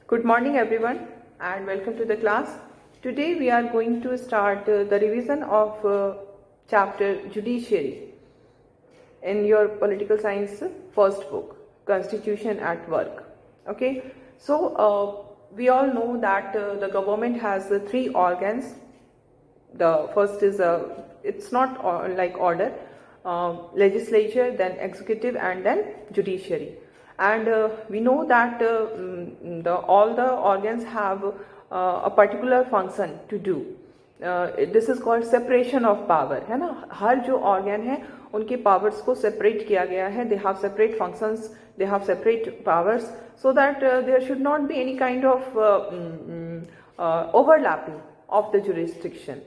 Good morning everyone and welcome to the class. Today we are going to start the revision of chapter Judiciary in your political science first book, Constitution at Work. Okay, so we all know that the government has three organs. The first is it's not like order, legislature, then executive, and then judiciary. And we know that all the organs have a particular function to do. This is called separation of power, है ना. हर जो organ है उनके powers को separate किया गया है. They have separate functions, they have separate powers, so that there should not be any kind of overlapping of the jurisdiction,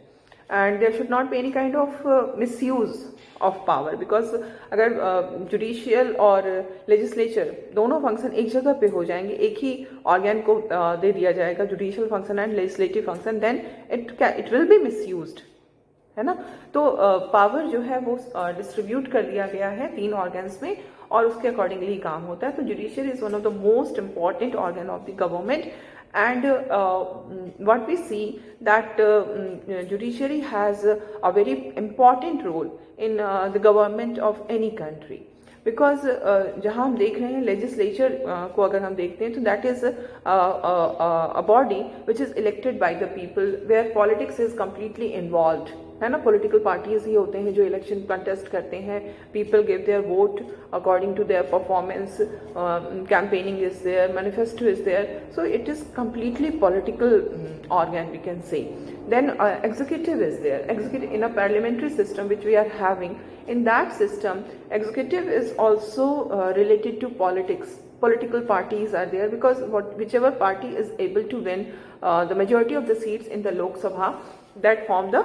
and there should not be any kind of misuse of power, because अगर judicial और legislature दोनों function एक जगह पे हो जाएंगे, एक ही organ को दे दिया जाएगा judicial function and legislative function, then it will be misused, है ना. तो पावर जो है वो डिस्ट्रीब्यूट कर दिया गया है तीन ऑर्गन्स में और उसके अकॉर्डिंगली काम होता है. तो judicial is one of the most important organ of the government. And what we see that judiciary has a very important role in the government of any country, because जहाँ हम देख रहे हैं लेजिस्लेचर को अगर हम देखते हैं तो that is a body which is elected by the people, where politics is completely involved, है ना. पॉलिटिकल पार्टीज ही होते हैं जो इलेक्शन कंटेस्ट करते हैं. People give their vote according to their performance, campaigning is there, manifesto is there, so it is completely political organ, we can say. Then executive is there. Executive in a parliamentary system which we are having, in that system executive is also related to politics. Political parties are there because whichever party is able to win the majority of the seats in the Lok Sabha, that form the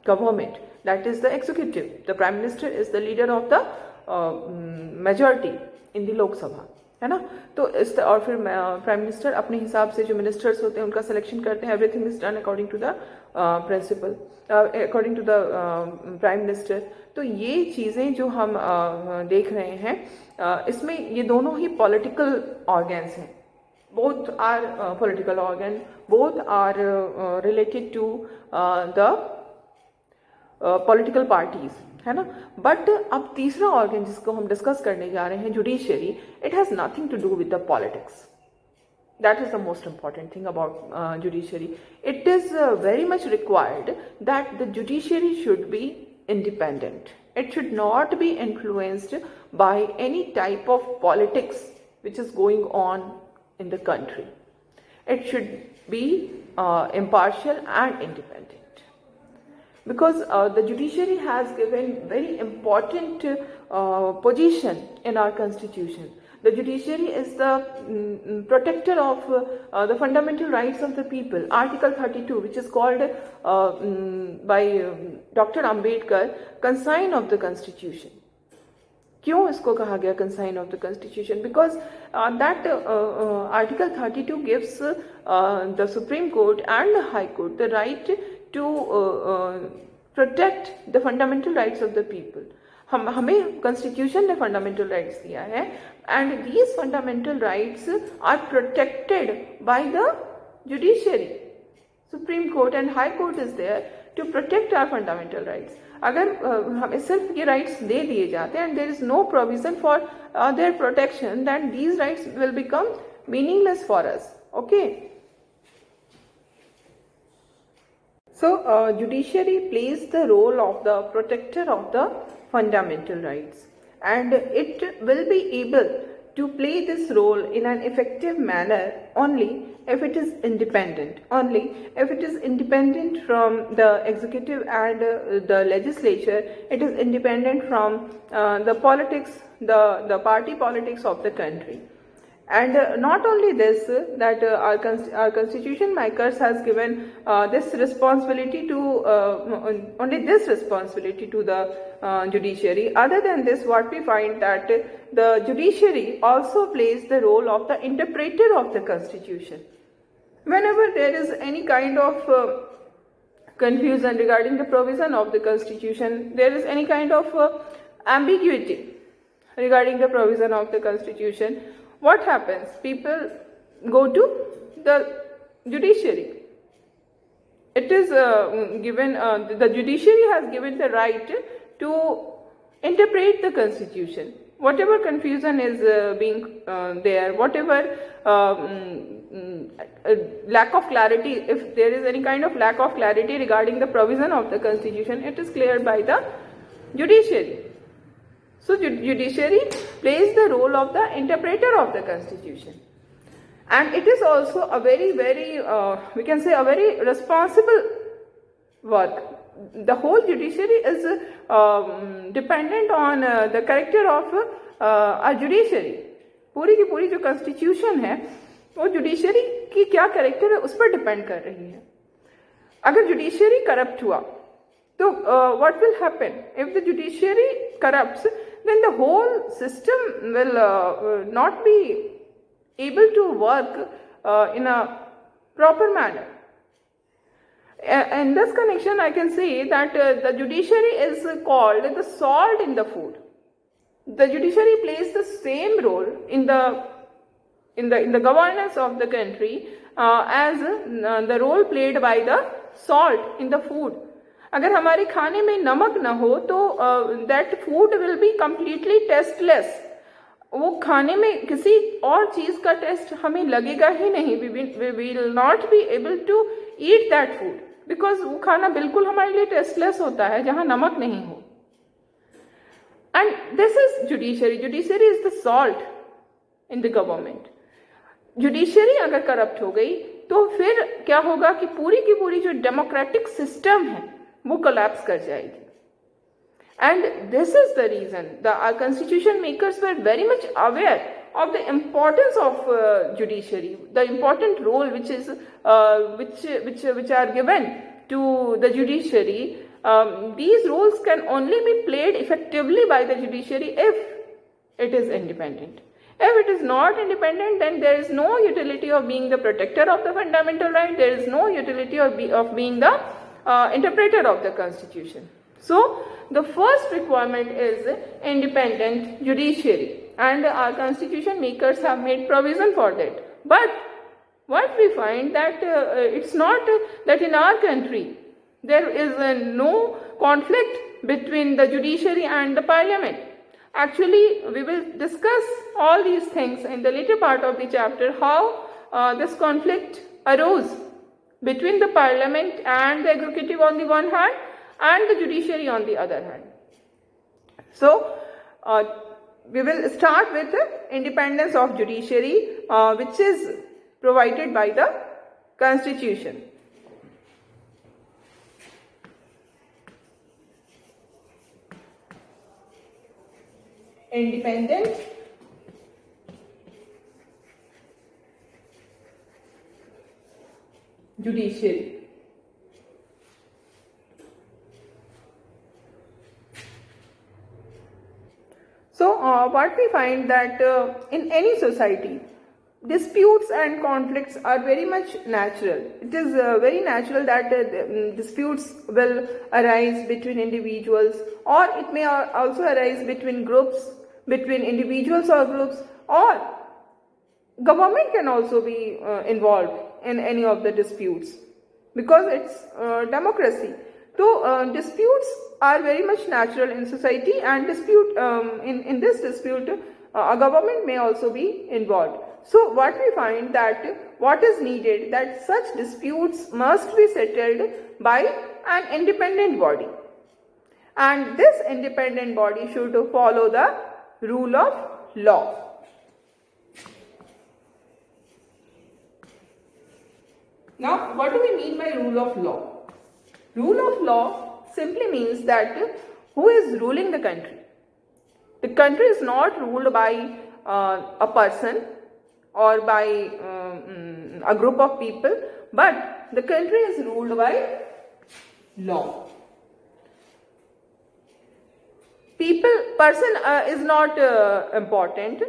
government, that is the executive. The prime minister is the leader of the majority in the Lok Sabha, है ना. तो इस और फिर prime minister अपने हिसाब से जो मिनिस्टर्स होते हैं उनका सिलेक्शन करते हैं. Everything is done according to the principle, according to the prime minister. तो ये चीज़ें जो हम देख रहे हैं इसमें ये दोनों ही पॉलिटिकल ऑर्गन्स हैं. both are political organ, both are related to the political parties, है ना. बट अब तीसरा ऑर्गन जिसको हम डिस्कस करने जा रहे हैं, judiciary, it has nothing to do with the politics. That is the most important thing about judiciary. It is very much required that the judiciary should be independent. It should not be influenced by any type of politics which is going on in the country. It should be impartial and independent. Because the judiciary has given very important position in our constitution. The judiciary is the protector of the fundamental rights of the people. Article 32, which is called by Dr. Ambedkar consign of the constitution. क्यों इसको कहा गया consign of the constitution? Because that Article 32 gives the Supreme Court and the High Court the right to protect the fundamental rights of the people. हमें constitution ने fundamental rights दिया है, and these fundamental rights are protected by the judiciary. Supreme court and high court is there to protect our fundamental rights. अगर हमें सिर्फ ये rights दे दिए जाते हैं and there is no provision for their protection, than these rights will become meaningless for us. Okay. So judiciary plays the role of the protector of the fundamental rights, and it will be able to play this role in an effective manner only if it is independent, only if it is independent from the executive and the legislature. It is independent from the politics, the party politics of the country. And not only this, that our constitution makers has given this responsibility to only this responsibility to the judiciary. Other than this, what we find that the judiciary also plays the role of the interpreter of the constitution. Whenever there is any kind of confusion regarding the provision of the constitution, there is any kind of ambiguity regarding the provision of the constitution, what happens? People go to the judiciary. It is given, the judiciary has given the right to interpret the constitution. Whatever confusion is being there, whatever lack of clarity, if there is any kind of lack of clarity regarding the provision of the constitution, it is cleared by the judiciary. So judiciary plays the role of the interpreter of the constitution, and it is also a very we can say a very responsible work. The whole judiciary is dependent on the character of a judiciary. पूरी की पूरी जो constitution है वो judiciary की क्या character है उस पर depend कर रही है. अगर judiciary corrupt हुआ तो what will happen? If the judiciary corrupts, then the whole system will not be able to work in a proper manner. In this connection, I can say that the judiciary is called the salt in the food. The judiciary plays the same role in the governance of the country as the role played by the salt in the food. अगर हमारे खाने में नमक न हो तो that food will be completely tasteless. वो खाने में किसी और चीज का टेस्ट हमें लगेगा ही नहीं. We will not be able to eat that food. Because वो खाना बिल्कुल हमारे लिए टेस्टलेस होता है जहां नमक नहीं हो. And this is judiciary. Judiciary is the salt in the government. Judiciary अगर करप्ट हो गई तो फिर क्या होगा कि पूरी की पूरी जो डेमोक्रेटिक सिस्टम है वो कोलैप्स कर जाएगी. And this is the reason the constitution makers were very much aware of the importance of judiciary, the important role which is which are given to the judiciary. These roles can only be played effectively by the judiciary if it is independent. If it is not independent, then there is no utility of being the protector of the fundamental right. There is no utility of being the interpreter of the constitution. So the first requirement is independent judiciary. And our constitution makers have made provision for that. But what we find that it's not that in our country there is no conflict between the judiciary and the parliament. Actually, we will discuss all these things in the later part of the chapter, how this conflict arose between the parliament and the executive on the one hand and the judiciary on the other hand. So, we will start with the independence of judiciary, which is provided by the constitution. Independent judiciary. So what we find that in any society, disputes and conflicts are very much natural. It is very natural that disputes will arise between individuals, or it may also arise between groups, between individuals or groups, or government can also be involved in any of the disputes because it's democracy. So disputes are very much natural in society, and dispute in this dispute a government may also be involved. So what we find that what is needed, that such disputes must be settled by an independent body, and this independent body should follow the rule of law. Now, what do we mean by rule of law? Rule of law simply means that who is ruling the country. The country is not ruled by a person or by a group of people, but the country is ruled by law. Person is not important.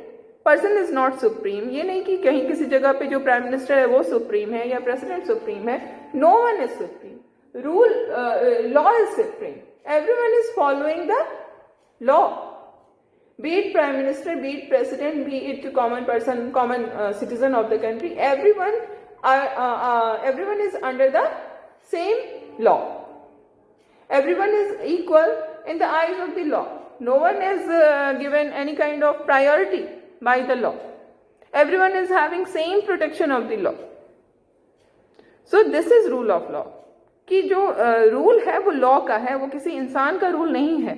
Person is not supreme. ये नहीं कि कहीं किसी जगह पे जो prime minister है वो सुप्रीम है या प्रेसिडेंट सुप्रीम है. No one is supreme. Law is supreme. Everyone is following the law. Be it prime minister, be it president, be it common person, common citizen of the country. Everyone everyone is under the same law. Everyone is equal in the eyes of the law. No one is given any kind of priority by the law. Everyone is having same protection of the law. So this is rule of law. कि जो rule है वो law का है, वो किसी इंसान का रूल नहीं है.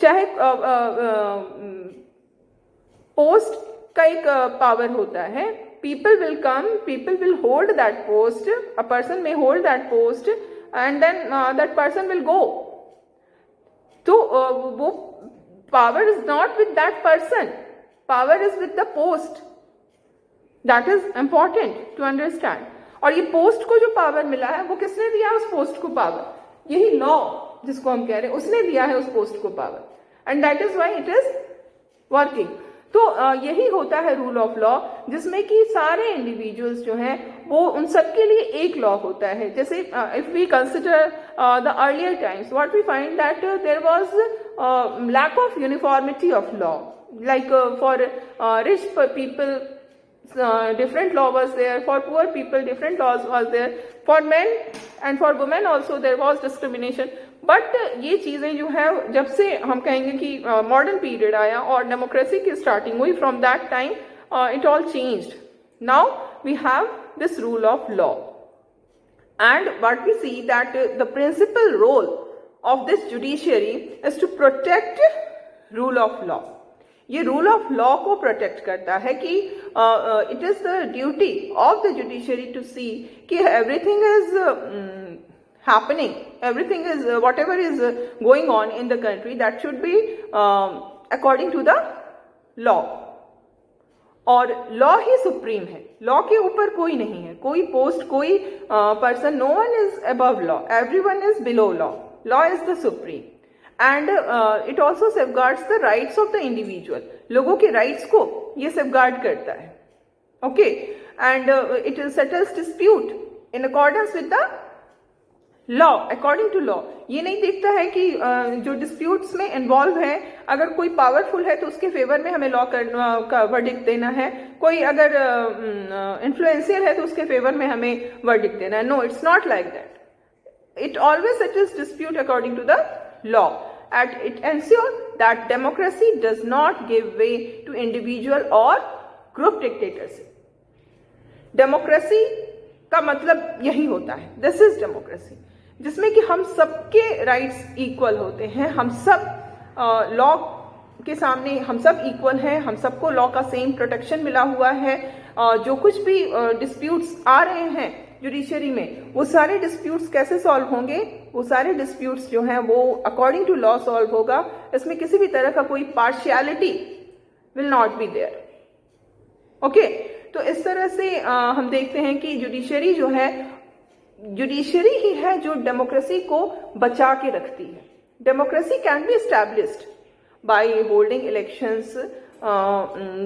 चाहे पोस्ट का एक पावर होता है, people will come, people will hold that post, a person may hold that post and then that person will go. So वो power is not with that person, power is with the post. That is important to understand. और ये post को जो power मिला है वो किसने दिया उस पोस्ट को पावर? यही लॉ जिसको हम कह रहे हैं उसने दिया है उस पोस्ट को power, and that is why it is working. तो यही होता है रूल ऑफ लॉ, जिसमें कि सारे इंडिविजुअल्स जो हैं वो उन सबके लिए एक लॉ होता है. जैसे if we consider the earlier times, what we find that there was lack of uniformity of law. Like for rich people different law was there, for poor people different laws was there, for men and for women also there was discrimination. But ये चीजें जो है जब से हम कहेंगे कि modern period आया और डेमोक्रेसी की स्टार्टिंग हुई, from that time it all changed. Now we have this rule of law, and what we see that the principal role of this judiciary is to protect rule of law. ये rule of law को protect करता है कि it is the duty of the judiciary to see कि everything is happening, everything is whatever is going on in the country, that should be according to the law. और law ही supreme है, law के ऊपर कोई नहीं है, कोई पोस्ट, कोई person, no one is above law, everyone is below law. Law is the supreme. And it also safeguards the rights of the individual. लोगों के राइट्स को ये सेफगार्ड करता है. Okay, and it settles dispute in accordance with the law, according to law. ये नहीं देखता है कि जो डिस्प्यूट्स में इन्वॉल्व है, अगर कोई पावरफुल है तो उसके फेवर में हमें लॉ का वर्डिक्ट देना है, कोई अगर इन्फ्लुएंशियल है तो उसके फेवर में हमें वर्डिक्ट देना है. No, it's not like that. It always settles dispute according to the law, and it ensures that democracy does not give way to individual or group dictatorship. Democracy का मतलब यही होता है, this is democracy, जिसमें कि हम सबके rights equal होते हैं, हम सब law के सामने हम सब equal हैं, हम सबको law का same protection मिला हुआ है. जो कुछ भी disputes आ रहे हैं जुडिशरी में, वो सारे डिस्प्यूट्स कैसे सॉल्व होंगे? वो सारे डिस्प्यूट्स जो हैं वो अकॉर्डिंग टू लॉ सॉल्व होगा. इसमें किसी भी तरह का कोई partiality will not be there. Okay, तो इस तरह से हम देखते हैं कि जुडिशरी जो है, जुडिशरी ही है जो डेमोक्रेसी को बचा के रखती है. Democracy can be established by holding elections.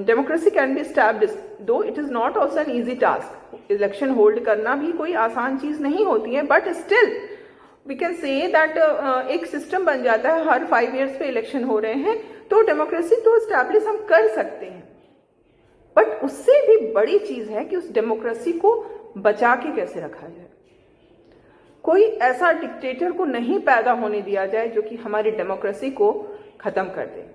Democracy can be established, though it is not also an easy task. Election hold करना भी कोई आसान चीज नहीं होती है, but still we can say that एक सिस्टम बन जाता है, हर 5 years पे इलेक्शन हो रहे हैं, तो डेमोक्रेसी तो एस्टैब्लिश हम कर सकते हैं. बट उससे भी बड़ी चीज है कि उस डेमोक्रेसी को बचा के कैसे रखा जाए. कोई ऐसा डिक्टेटर को नहीं पैदा होने दिया जाए जो कि हमारी डेमोक्रेसी को खत्म कर दे.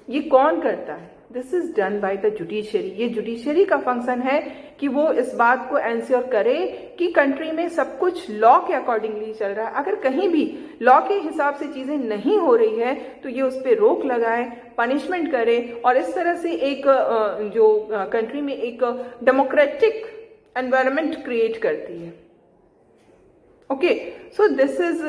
ये कौन करता है? This is done by the judiciary. ये जुडिशरी का फंक्शन है कि वो इस बात को एंश्योर करे कि कंट्री में सब कुछ लॉ के अकॉर्डिंगली चल रहा है. अगर कहीं भी लॉ के हिसाब से चीजें नहीं हो रही है तो ये उस पर रोक लगाए, पनिशमेंट करे, और इस तरह से एक जो कंट्री में एक डेमोक्रेटिक एनवायरनमेंट क्रिएट करती है. Okay, so this is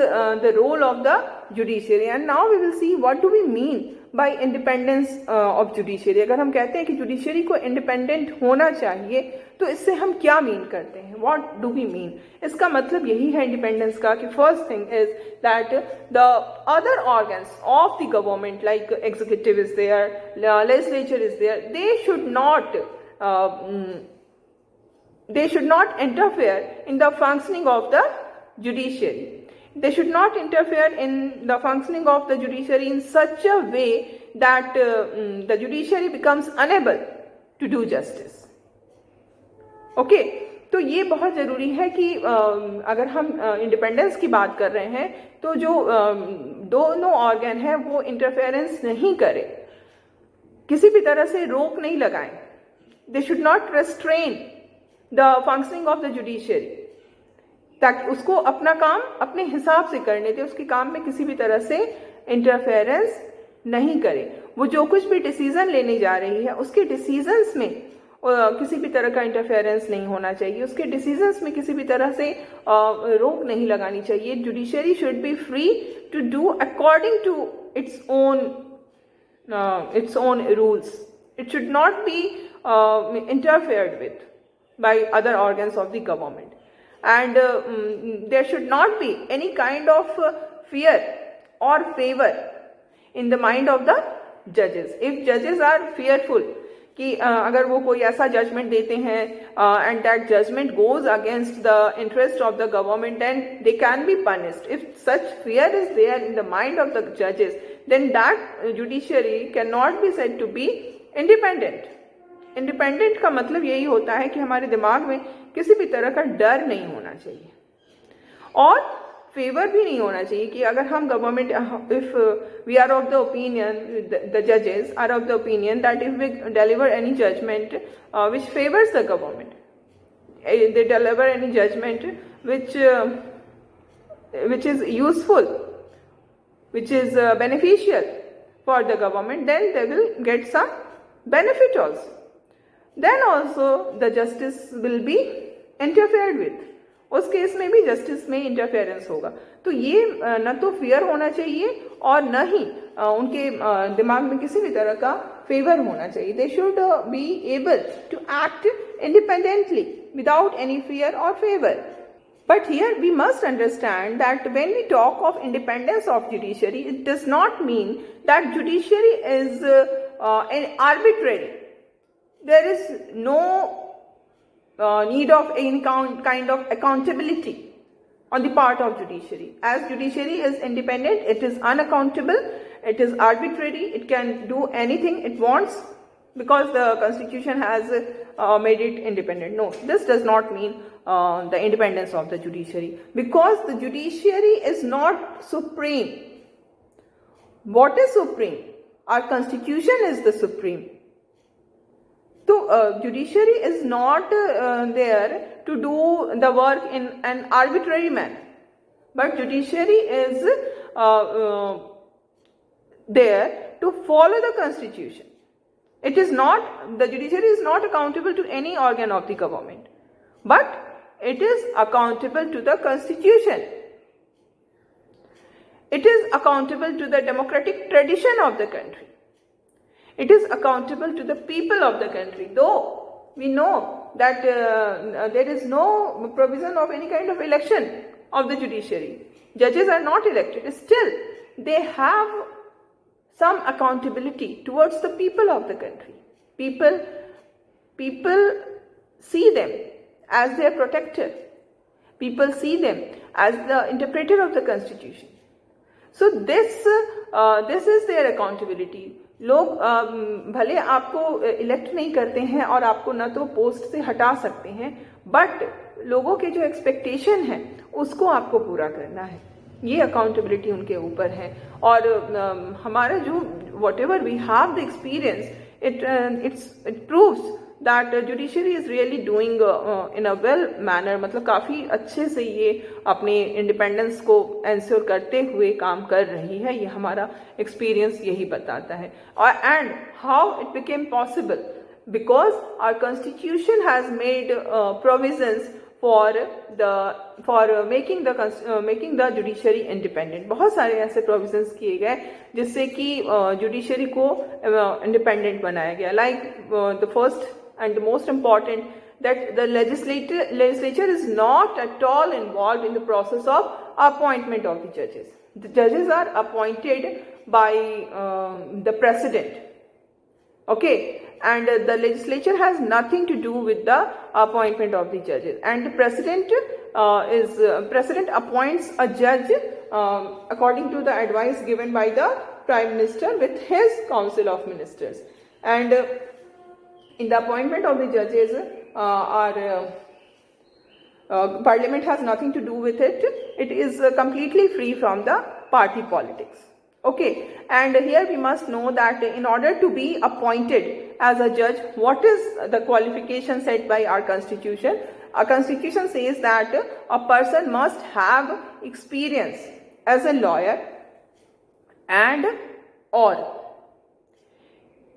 the role of the judiciary, and now we will see what do we mean by independence of judiciary. अगर हम कहते हैं कि जुडिशरी को इंडिपेंडेंट होना चाहिए तो इससे हम क्या मीन करते हैं? What do we mean? इसका मतलब यही है इंडिपेंडेंस का कि first thing is that the other organs of the government like executive is there, legislature is there, they should not interfere in the functioning of the judiciary. They should not interfere in the functioning of the judiciary in such a way that the judiciary becomes unable to do justice. Okay, तो ये बहुत ज़रूरी है कि अगर हम independence की बात कर रहे हैं तो जो दोनों ऑर्गन है वो इंटरफेरेंस नहीं करे, किसी भी तरह से रोक नहीं लगाएं. They should not restrain the functioning of the judiciary, ताकि उसको अपना काम अपने हिसाब से करने दे, उसके काम में किसी भी तरह से इंटरफेरेंस नहीं करे. वो जो कुछ भी डिसीजन लेने जा रही है उसके डिसीजंस में किसी भी तरह का इंटरफेरेंस नहीं होना चाहिए, उसके डिसीजंस में किसी भी तरह से रोक नहीं लगानी चाहिए. Judiciary should be free to do according to its own rules. It should not be interfered with by other organs of the government, and there should not be any kind of fear or favor in the mind of the judges. If judges are fearful कि अगर वो कोई ऐसा judgment देते हैं and that judgment goes against the interest of the government and they can be punished. If such fear is there in the mind of the जजेस then that judiciary can not be said to be independent. Independent का मतलब यही होता है कि हमारे दिमाग में किसी भी तरह का डर नहीं होना चाहिए और फेवर भी नहीं होना चाहिए कि अगर हम government, if we are of the opinion, the जजेस are of the opinion that if we deliver any judgment which favours the government, they deliver any judgment which is useful, which is beneficial for the government, then they will get some benefit also. Then also the justice will be interfered with. उस case में भी justice में interference होगा. तो ये न तो fear होना चाहिए और न ही उनके दिमाग में किसी भी तरह का फेवर होना चाहिए. They should be able to act independently without any fear or favour. But here we must understand that when we talk of independence of judiciary, it does not mean that judiciary is arbitrary. There is no need of any kind of accountability on the part of judiciary. As judiciary is independent, it is unaccountable, it is arbitrary, it can do anything it wants because the constitution has made it independent. No, this does not mean the independence of the judiciary, because the judiciary is not supreme. What is supreme? Our constitution is the supreme. So judiciary is not there to do the work in an arbitrary manner, but judiciary is there to follow the constitution. It is not, the judiciary is not accountable to any organ of the government, but it is accountable to the constitution. It is accountable to the democratic tradition of the country. It is accountable to the people of the country. Though we know that there is no provision of any kind of election of the judiciary, judges are not elected, still they have some accountability towards the people of the country. People see them as their protector. People see them as the interpreter of the constitution. So this is their accountability. लोग भले आपको elect नहीं करते हैं और आपको न तो पोस्ट से हटा सकते हैं, बट लोगों के जो एक्सपेक्टेशन है उसको आपको पूरा करना है. ये अकाउंटेबिलिटी उनके ऊपर है. और हमारा जो whatever we have the experience, it proves that judiciary is really doing in a well manner. मतलब काफ़ी अच्छे से ये अपने इंडिपेंडेंस को एंश्योर करते हुए काम कर रही है. ये हमारा एक्सपीरियंस यही बताता है. और and how it became possible, because our constitution has made provisions for making the judiciary independent. बहुत सारे ऐसे प्रोविजंस किए गए जिससे कि जुडिशरी को इंडिपेंडेंट बनाया गया. Like the first and the most important, that the legislature is not at all involved in the process of appointment of the judges. The judges are appointed by the president. Okay, and the legislature has nothing to do with the appointment of the judges. And the president appoints a judge according to the advice given by the prime minister with his council of ministers. And in the appointment of the judges are Parliament has nothing to do with it. It is completely free from the party politics. Okay, and here we must know that in order to be appointed as a judge, what is the qualification set by our constitution? Our constitution says that a person must have experience as a lawyer and or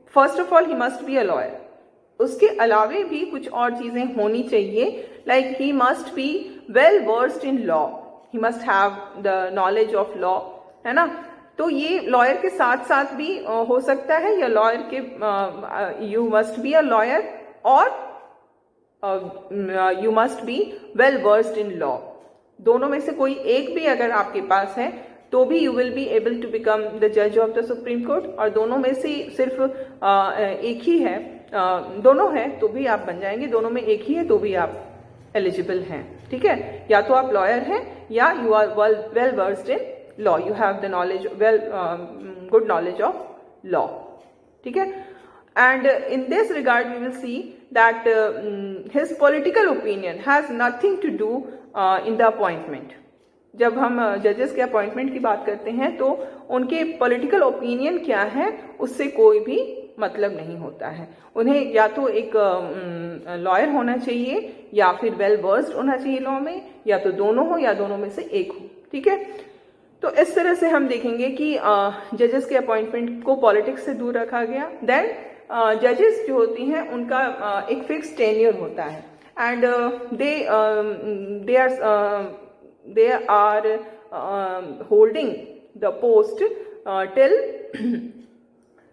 first of all he must be a lawyer. उसके अलावे भी कुछ और चीजें होनी चाहिए, like he must be well versed in law, he must have the knowledge of law, है ना. तो ये लॉयर के साथ साथ भी हो सकता है, या लॉयर के you must be a lawyer or you must be well versed in law. दोनों में से कोई एक भी अगर आपके पास है तो भी you will be able to become the जज ऑफ द सुप्रीम कोर्ट. और दोनों में से सिर्फ एक ही है, दोनों है तो भी आप बन जाएंगे, दोनों में एक ही है तो भी आप एलिजिबल हैं. ठीक है, या तो आप लॉयर हैं या you are well versed in law, you have the knowledge, good knowledge of law. ठीक है, and in this regard we will see that his political opinion has nothing to do in the appointment. जब हम जजेस के appointment की बात करते हैं तो उनके पॉलिटिकल ओपिनियन क्या है उससे कोई भी मतलब नहीं होता है. उन्हें या तो एक लॉयर होना चाहिए या फिर वेल वर्स्ड होना चाहिए लॉ में, या तो दोनों हो या दोनों में से एक हो. ठीक है, तो इस तरह से हम देखेंगे कि जजेस के अपॉइंटमेंट को पॉलिटिक्स से दूर रखा गया. देन जजेस जो होती हैं उनका एक फिक्स टेन्योर होता है, and they are holding the post till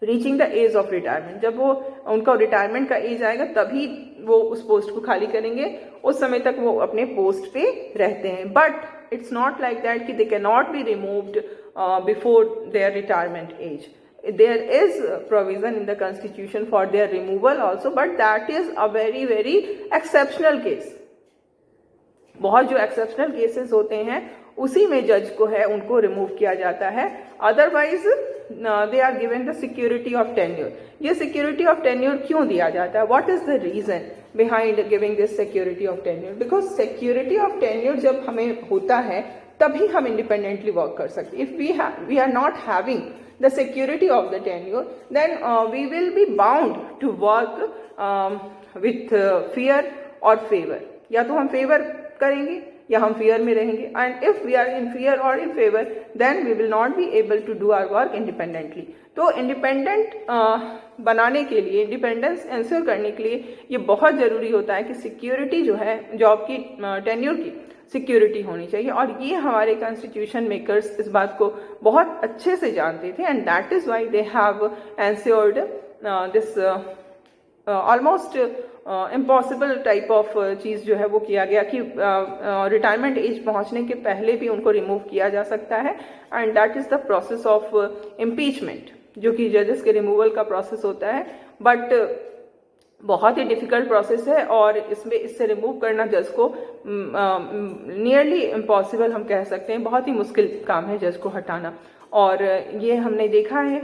reaching the age of retirement. जब वो उनका रिटायरमेंट का एज आएगा तभी वो उस पोस्ट को खाली करेंगे, उस समय तक वो अपने पोस्ट पे रहते हैं. But it's not like that कि they cannot be removed before their retirement age. There is provision in the constitution for their removal also, but that is a very very exceptional case. बहुत जो exceptional cases होते हैं उसी में जज को है उनको रिमूव किया जाता है. Otherwise they are given the security of tenure. ये सिक्योरिटी ऑफ टेन्योर क्यों दिया जाता है? What is the reason behind giving this security of tenure? Because security of tenure जब हमें होता है तभी हम इंडिपेंडेंटली वर्क कर सकते. If we are not having the security of the tenure then we will be bound to work with fear or favour. या तो हम फेवर करेंगे या हम फियर में रहेंगे. And if we are in fear or in favour then we will not be able to do our work independently. तो independent बनाने के लिए, इंडिपेंडेंस इंश्योर करने के लिए ये बहुत जरूरी होता है कि सिक्योरिटी जो है जॉब की, टेन्योर की सिक्योरिटी होनी चाहिए. और ये हमारे कॉन्स्टिट्यूशन मेकर्स इस बात को बहुत अच्छे से जानते थे, and that is why they have ensured this almost impossible type of चीज़ जो है वो किया गया कि रिटायरमेंट एज पहुंचने के पहले भी उनको रिमूव किया जा सकता है. And that is the process of impeachment, जो कि जजेस के रिमूवल का प्रोसेस होता है. बट बहुत ही डिफिकल्ट प्रोसेस है और इससे रिमूव करना जज को नियरली इम्पॉसिबल हम कह सकते हैं. बहुत ही मुश्किल काम है जज को हटाना. और ये हमने देखा है,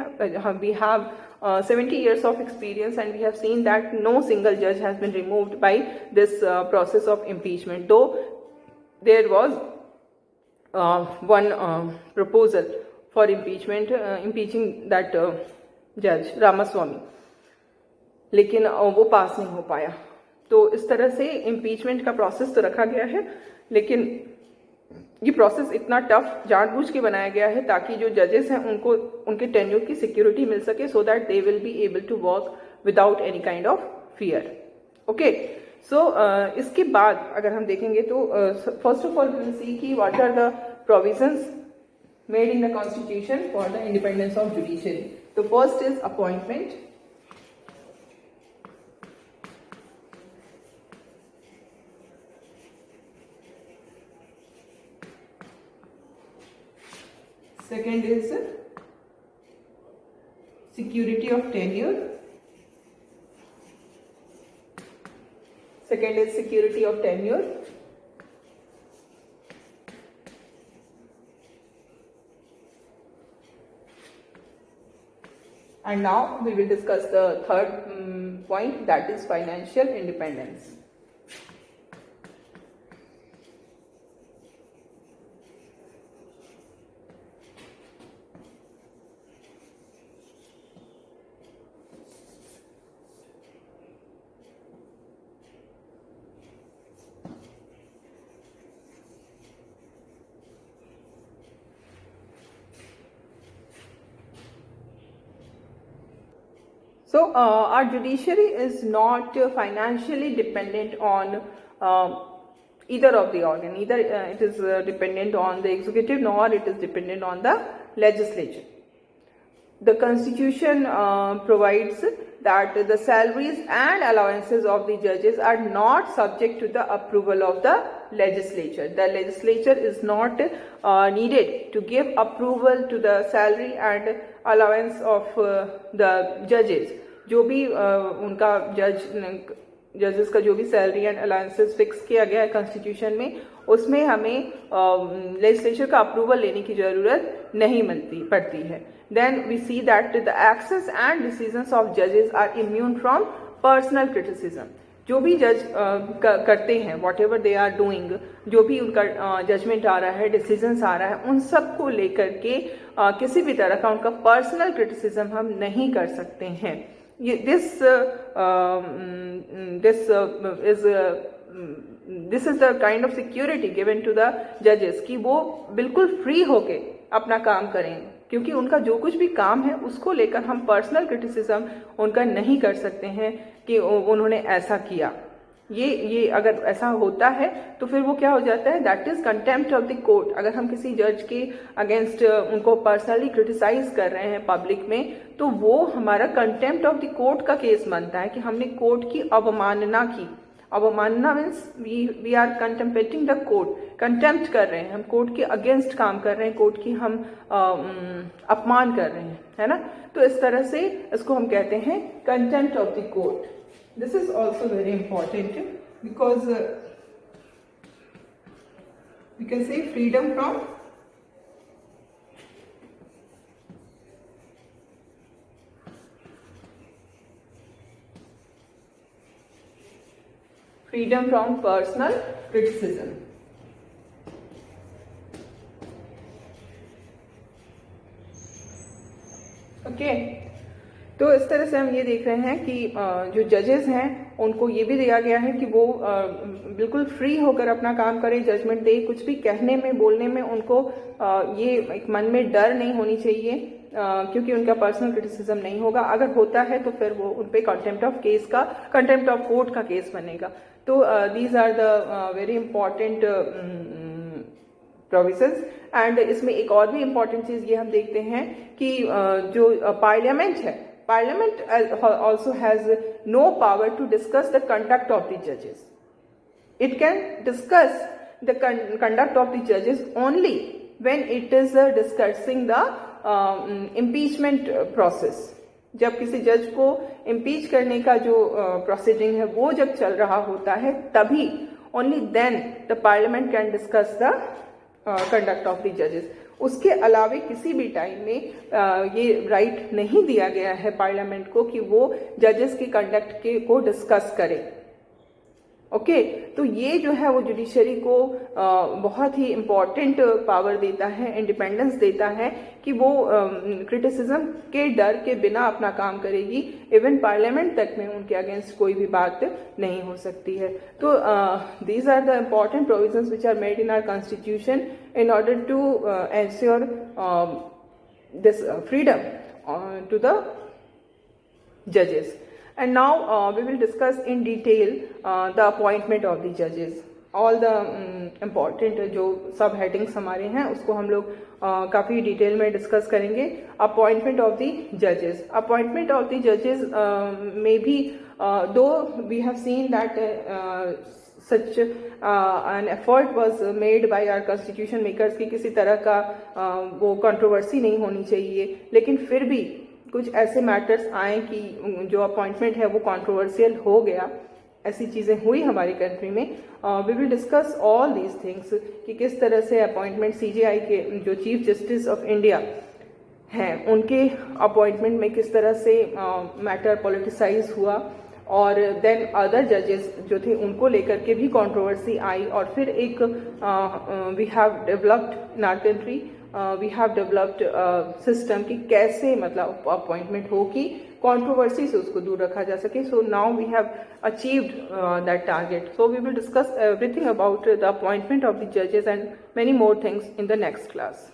we have 70 years of experience and we have seen that no single judge has been removed by this process of impeachment, though there was one proposal for impeachment, impeaching that judge Ramaswamy, लेकिन वो पास नहीं हो पाया. तो इस तरह से impeachment का process तो रखा गया है, लेकिन ये प्रोसेस इतना टफ जानबूझ के बनाया गया है ताकि जो जजेस हैं उनको उनके टेन्योर की सिक्योरिटी मिल सके, so that they will be able to work without any kind of fear. Okay, so इसके बाद अगर हम देखेंगे तो first of all we will see कि what are the provisions made in the constitution for the independence of judiciary. तो first is appointment. Second is security of tenure. Second is security of tenure. And now we will discuss the third point, that is financial independence. So our judiciary is not financially dependent on either of the organ. Either it is dependent on the executive, nor it is dependent on the legislature. The constitution provides that the salaries and allowances of the judges are not subject to the approval of the legislature. The legislature is not needed to give approval to the salary and allowance of the judges. जो भी उनका जजेस का जो भी salary and allowances fix किया गया है कॉन्स्टिट्यूशन में, उसमें हमें लेजिस्लेचर का अप्रूवल लेने की जरूरत नहीं पड़ती है. Then we see that the actions and decisions of जजेस are immune from personal criticism. जो भी जज करते हैं, whatever they are doing, जो भी उनका जजमेंट आ रहा है, डिसीजंस आ रहा है, उन सब को लेकर के किसी भी तरह का उनका पर्सनल क्रिटिसिज्म हम नहीं कर सकते हैं. This is the kind of security given to the judges कि वो बिल्कुल फ्री होके अपना काम करें, क्योंकि उनका जो कुछ भी काम है उसको लेकर हम पर्सनल क्रिटिसिज्म उनका नहीं कर सकते हैं कि उन्होंने ऐसा किया. ये अगर ऐसा होता है तो फिर वो क्या हो जाता है, that is contempt of the court. अगर हम किसी जज के अगेंस्ट उनको पर्सनली क्रिटिसाइज कर रहे हैं पब्लिक में, तो वो हमारा कंटेम्प्ट ऑफ द कोर्ट का केस बनता है कि हमने कोर्ट की अवमानना की. अवमानना means we are contempting the court, contempt कर रहे हैं, हम कोर्ट के अगेंस्ट काम कर रहे हैं, कोर्ट की हम अपमान कर रहे हैं, है ना. तो इस तरह से इसको हम कहते हैं contempt of the court. This is also very important because we can say freedom from personal criticism. Okay. तो इस तरह से हम ये देख रहे हैं कि जो जजेस हैं उनको ये भी दिया गया है कि वो बिल्कुल फ्री होकर अपना काम करें, जजमेंट दे. कुछ भी कहने में, बोलने में उनको ये एक मन में डर नहीं होनी चाहिए, क्योंकि उनका पर्सनल क्रिटिसिज्म नहीं होगा. अगर होता है तो फिर वो उन पे कंटेम्प्ट ऑफ कोर्ट का केस बनेगा. तो these are the very important provisions. And इसमें एक और भी इम्पॉर्टेंट चीज ये हम देखते हैं कि जो पार्लियामेंट है, Parliament also has no power to discuss the conduct of the judges. It can discuss the conduct of the judges only when it is discussing the impeachment process. जब किसी जज को इम्पीच करने का जो प्रोसीडिंग है वो जब चल रहा होता है, तभी only then the Parliament can discuss the conduct of the judges. उसके अलावे किसी भी टाइम में ये राइट नहीं दिया गया है पार्लियामेंट को कि वो जजेस की कंडक्ट को डिस्कस करे. ओके, तो ये जो है वो जुडिशरी को बहुत ही इम्पॉर्टेंट पावर देता है, इंडिपेंडेंस देता है कि वो क्रिटिसिज्म के डर के बिना अपना काम करेगी. इवन पार्लियामेंट तक में उनके अगेंस्ट कोई भी बात नहीं हो सकती है. तो these are the important provisions which are made in our constitution in order to ensure this freedom to the judges. And now we will discuss in detail the appointment of the judges. All the important जो सब headings हमारे हैं उसको हम लोग काफ़ी detail में discuss करेंगे. अपॉइंटमेंट ऑफ द जजेस. अपॉइंटमेंट ऑफ द जजेस में भी दो we have seen that such an effort was made by our constitution makers कि किसी तरह का वो कंट्रोवर्सी नहीं होनी चाहिए, लेकिन फिर भी कुछ ऐसे मैटर्स आए कि जो अपॉइंटमेंट है वो कंट्रोवर्शियल हो गया. ऐसी चीज़ें हुई हमारी कंट्री में. We will discuss all these things कि किस तरह से अपॉइंटमेंट सीजेआई के जो चीफ जस्टिस ऑफ इंडिया हैं उनके अपॉइंटमेंट में किस तरह से मैटर पॉलिटिसाइज हुआ, और देन अदर जजेस जो थे उनको लेकर के भी कंट्रोवर्सी आई. और फिर एक we have developed in our country, we have developed system कि कैसे मतलब अपॉइंटमेंट हो कि कंट्रोवर्सी से उसको दूर रखा जा सके. So now we have achieved that target. So we will discuss everything about the appointment of the जजेस and many more things in the next class.